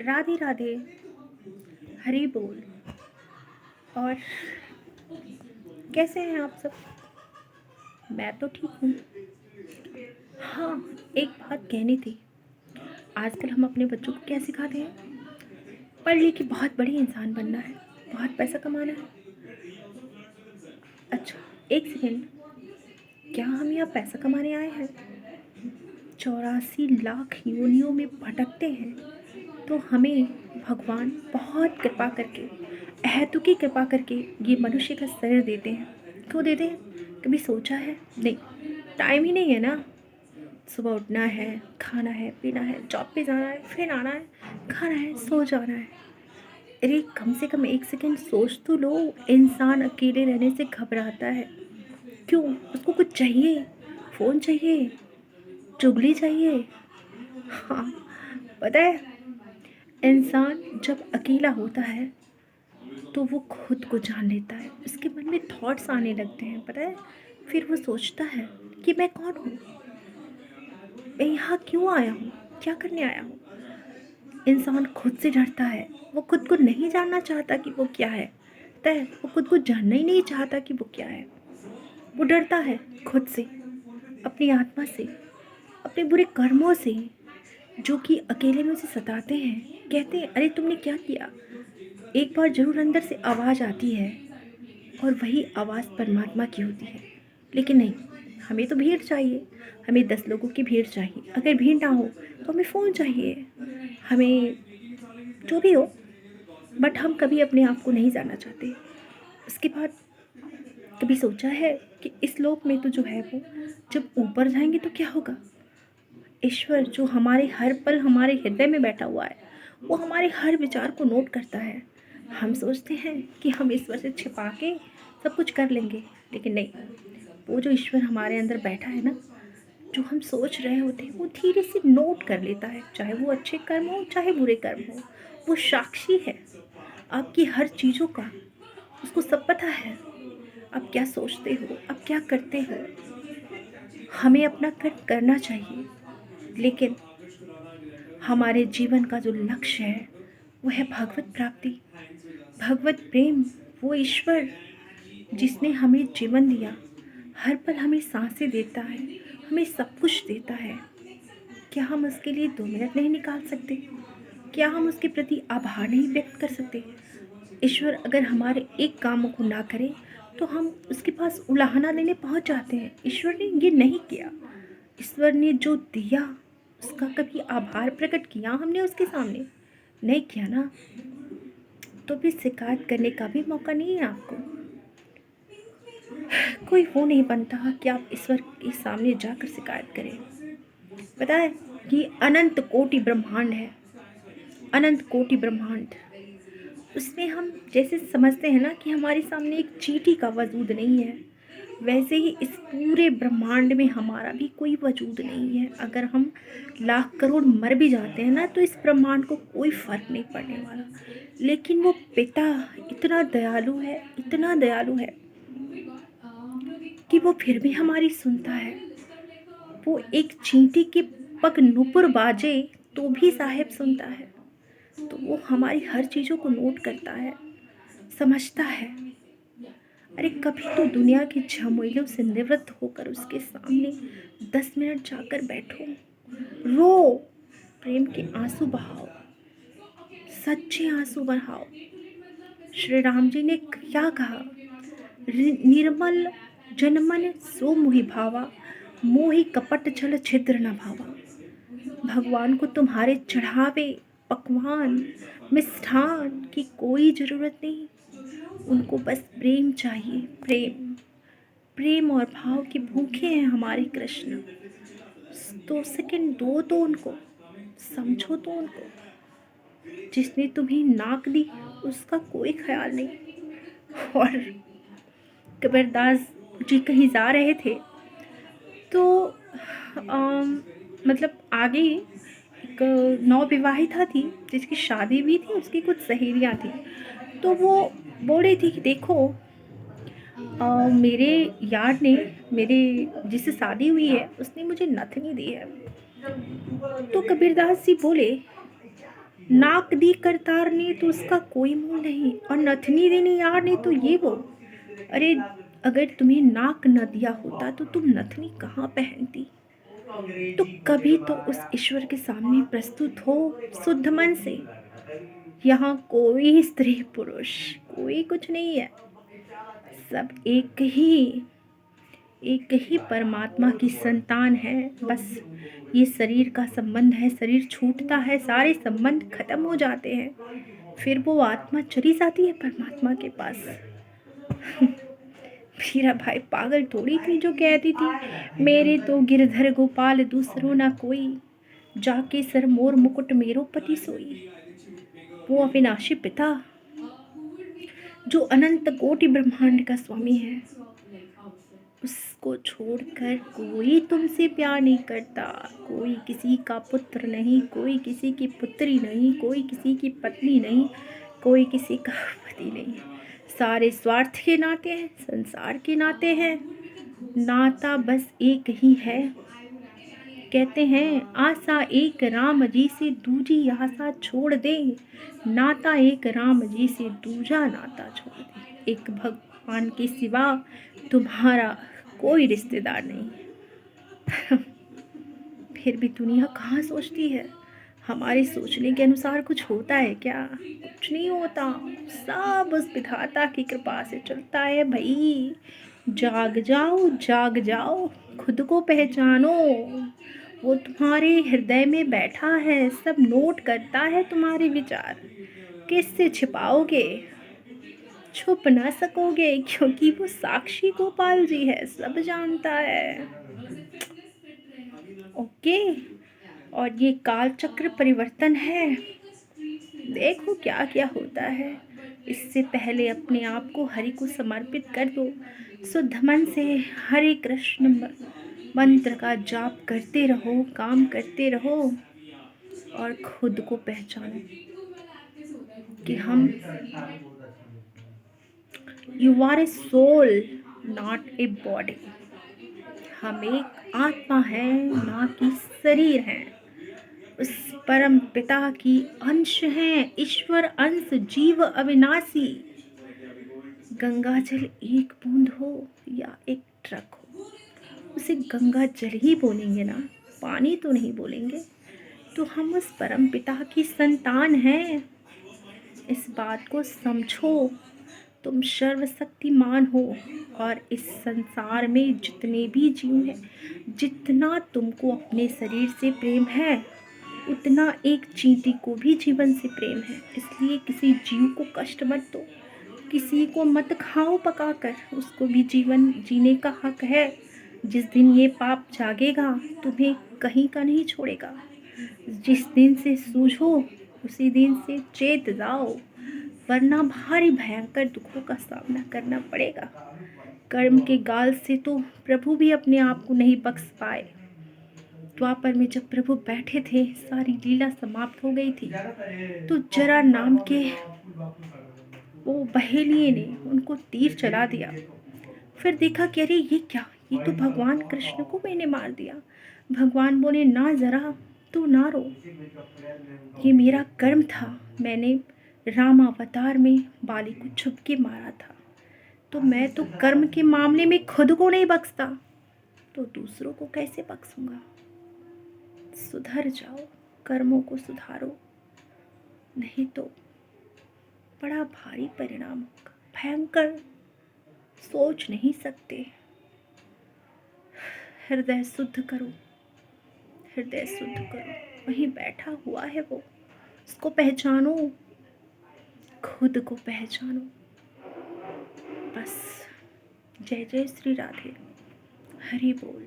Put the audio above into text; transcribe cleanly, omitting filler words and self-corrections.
राधे राधे। हरी बोल। और कैसे हैं आप सब? मैं तो ठीक हूँ। हाँ, एक बात कहनी थी। आजकल हम अपने बच्चों को क्या सिखाते हैं? पढ़ लिख के बहुत बड़ी इंसान बनना है, बहुत पैसा कमाना है। अच्छा, एक सेकेंड। क्या हम यहाँ पैसा कमाने आए हैं? 84 लाख योनियों में भटकते हैं तो हमें भगवान बहुत कृपा करके, अहेतुकी कृपा करके ये मनुष्य का शरीर देते हैं। क्यों देते हैं? कभी सोचा है? नहीं। टाइम ही नहीं है ना। सुबह उठना है, खाना है, पीना है, जॉब पे जाना है, फिर आना है, खाना है, सो जाना है। अरे कम से कम एक सेकंड सोच तो लो। इंसान अकेले रहने से घबराता है। क्यों? उसको कुछ चाहिए। फ़ोन चाहिए, चुगली चाहिए। हाँ, पता है, इंसान जब अकेला होता है तो वो खुद को जान लेता है। उसके मन में थॉट्स आने लगते हैं, पता है। फिर वो सोचता है कि मैं कौन हूँ, मैं यहाँ क्यों आया हूँ, क्या करने आया हूँ। इंसान खुद से डरता है। वो खुद को नहीं जानना चाहता कि वो क्या है। पता है, वो खुद को जानना ही नहीं चाहता कि वो क्या है। वो डरता है खुद से, अपनी आत्मा से, अपने बुरे कर्मों से, जो कि अकेले में उसे सताते हैं। कहते हैं अरे तुमने क्या किया। एक बार जरूर अंदर से आवाज़ आती है और वही आवाज़ परमात्मा की होती है। लेकिन नहीं, हमें तो भीड़ चाहिए। हमें 10 लोगों की भीड़ चाहिए। अगर भीड़ ना हो तो हमें फ़ोन चाहिए, हमें जो भी हो। बट हम कभी अपने आप को नहीं जानना चाहते। उसके बाद कभी सोचा है कि इस लोक में तो जो है वो, जब ऊपर जाएंगे तो क्या होगा। ईश्वर जो हमारे हर पल हमारे हृदय में बैठा हुआ है, वो हमारे हर विचार को नोट करता है। हम सोचते हैं कि हम ईश्वर से छिपा के सब कुछ कर लेंगे, लेकिन नहीं। वो जो ईश्वर हमारे अंदर बैठा है ना, जो हम सोच रहे होते हैं वो धीरे से नोट कर लेता है। चाहे वो अच्छे कर्म हो, चाहे बुरे कर्म हो, वो साक्षी है आपकी हर चीज़ों का। उसको सब पता है आप क्या सोचते हो, आप क्या करते हो। हमें अपना कर्म करना चाहिए, लेकिन हमारे जीवन का जो लक्ष्य है वो है भगवत प्राप्ति, भगवत प्रेम। वो ईश्वर जिसने हमें जीवन दिया, हर पल हमें सांसें देता है, हमें सब कुछ देता है। क्या हम उसके लिए 2 मिनट नहीं निकाल सकते? क्या हम उसके प्रति आभार नहीं व्यक्त कर सकते? ईश्वर अगर हमारे एक कामों को ना करे तो हम उसके पास उलाहना लेने पहुंच जाते हैं। ईश्वर ने ये नहीं किया। ईश्वर ने जो दिया उसका कभी आभार प्रकट किया हमने उसके सामने? नहीं किया ना। तो भी शिकायत करने का भी मौका नहीं है आपको। कोई वो नहीं बनता कि आप ईश्वर के सामने जाकर शिकायत करें। पता है, ये अनंत कोटि ब्रह्मांड है, अनंत कोटि ब्रह्मांड। उसमें हम जैसे समझते हैं ना कि हमारे सामने एक चींटी का वजूद नहीं है, वैसे ही इस पूरे ब्रह्मांड में हमारा भी कोई वजूद नहीं है। अगर हम लाख करोड़ मर भी जाते हैं ना तो इस ब्रह्मांड को कोई फर्क नहीं पड़ने वाला। लेकिन वो पिता इतना दयालु है, इतना दयालु है कि वो फिर भी हमारी सुनता है। वो एक चींटी के पग नुपुर बाजे तो भी साहेब सुनता है। तो वो हमारी हर चीज़ों को नोट करता है, समझता है। अरे कभी तो दुनिया की झमेलों से निवृत्त होकर उसके सामने 10 मिनट जाकर बैठो, रो, प्रेम के आंसू बहाओ, सच्चे आंसू बहाओ। श्री राम जी ने क्या कहा? निर्मल जनमन सो मोहि भावा, मोहि कपट छल छिद्र न भावा। भगवान को तुम्हारे चढ़ावे, पकवान, मिष्ठान की कोई ज़रूरत नहीं। उनको बस प्रेम चाहिए, प्रेम। प्रेम और भाव के भूखे हैं हमारे कृष्ण। 2 सेकंड दो तो उनको, समझो तो उनको। जिसने तुम्हें नाक दी उसका कोई ख्याल नहीं। और कबीरदास जी कहीं जा रहे थे तो मतलब आगे एक नवविवाहिता थी जिसकी शादी भी थी, उसकी कुछ सहेलियाँ थी। तो वो बोल रही थी कि देखो, मेरे यार ने, मेरे जिससे शादी हुई है उसने मुझे नथनी दी है। तो कबीरदास जी बोले नाक दी करतार ने तो उसका कोई मोल नहीं, और नथनी देनी यार ने तो ये वो। अरे अगर तुम्हें नाक न दिया होता तो तुम नथनी कहाँ पहनती। तो कभी तो उस ईश्वर के सामने प्रस्तुत हो शुद्ध मन से। यहाँ कोई स्त्री पुरुष कोई कुछ नहीं है, सब एक ही परमात्मा की संतान है। बस ये शरीर का संबंध है, शरीर छूटता है, सारे संबंध खत्म हो जाते हैं, फिर वो आत्मा चली जाती है परमात्मा के पास। मीरा भाई पागल थोड़ी थी जो कहती थी मेरे तो गिरधर गोपाल दूसरो ना कोई, जाके सर मोर मुकुट मेरो पति सोई। वो अविनाशी पिता जो अनंत कोटि ब्रह्मांड का स्वामी है, उसको छोड़कर कोई तुमसे प्यार नहीं करता। कोई किसी का पुत्र नहीं, कोई किसी की पुत्री नहीं, कोई किसी की पत्नी नहीं, कोई किसी का पति नहीं। सारे स्वार्थ के नाते हैं, संसार के नाते हैं। नाता बस एक ही है। कहते हैं आशा एक राम जी से दूजी आशा छोड़ दे, नाता एक राम जी से दूजा नाता छोड़ दे। एक भगवान के सिवा तुम्हारा कोई रिश्तेदार नहीं। फिर भी दुनिया कहाँ सोचती है, हमारे सोचने के अनुसार कुछ होता है क्या? कुछ नहीं होता, सब उस विधाता की कृपा से चलता है भाई। जाग जाओ जाग जाओ, खुद को पहचानो। वो तुम्हारे हृदय में बैठा है, सब नोट करता है तुम्हारे विचार। किससे छिपाओगे? छुप ना सकोगे, क्योंकि वो साक्षी गोपाल जी है, सब जानता है। ओके। और ये काल चक्र परिवर्तन है, देखो क्या क्या होता है। इससे पहले अपने आप को हरि को समर्पित कर दो। शुद्ध मन से हरे कृष्ण मंत्र का जाप करते रहो, काम करते रहो, और खुद को पहचानो कि हम you are a soul not a body. हम एक आत्मा है, ना कि शरीर है। उस परम पिता की अंश हैं, ईश्वर अंश, जीव अविनाशी। गंगा जल एक बूंद हो या एक ट्रक हो, उसे गंगा जल ही बोलेंगे ना, पानी तो नहीं बोलेंगे। तो हम उस परम पिता की संतान हैं, इस बात को समझो। तुम सर्वशक्तिमान हो, और इस संसार में जितने भी जीव हैं, जितना तुमको अपने शरीर से प्रेम है, उतना एक चींटी को भी जीवन से प्रेम है। इसलिए किसी जीव को कष्ट मत दो, किसी को मत खाओ पकाकर, उसको भी जीवन जीने का हक है। जिस दिन ये पाप जागेगा, तुम्हें कहीं का नहीं छोड़ेगा। जिस दिन से सूझो, उसी दिन से चेत जाओ, वरना भारी भयंकर दुखों का सामना करना पड़ेगा। कर्म के गाल से तो प्रभु भी अपने आप को नहीं बख्श पाए। द्वापर में जब प्रभु बैठे थे, सारी लीला समाप्त हो गई थी, तो जरा नाम के वो बहेलिए ने उनको तीर चला दिया। फिर देखा कि अरे ये क्या, ये तो भगवान कृष्ण को मैंने मार दिया। भगवान बोले ना, जरा तू ना रो, ये मेरा कर्म था। मैंने राम अवतार में बाली को छुप के मारा था, तो मैं तो कर्म के मामले में खुद को नहीं बख्शता, तो दूसरों को कैसे बख्शूंगा। सुधर जाओ, कर्मों को सुधारो, नहीं तो बड़ा भारी परिणाम होगा, भयंकर, सोच नहीं सकते। हृदय शुद्ध करो, हृदय शुद्ध करो। वहीं बैठा हुआ है वो, उसको पहचानो, खुद को पहचानो। बस। जय जय श्री राधे। हरि बोल।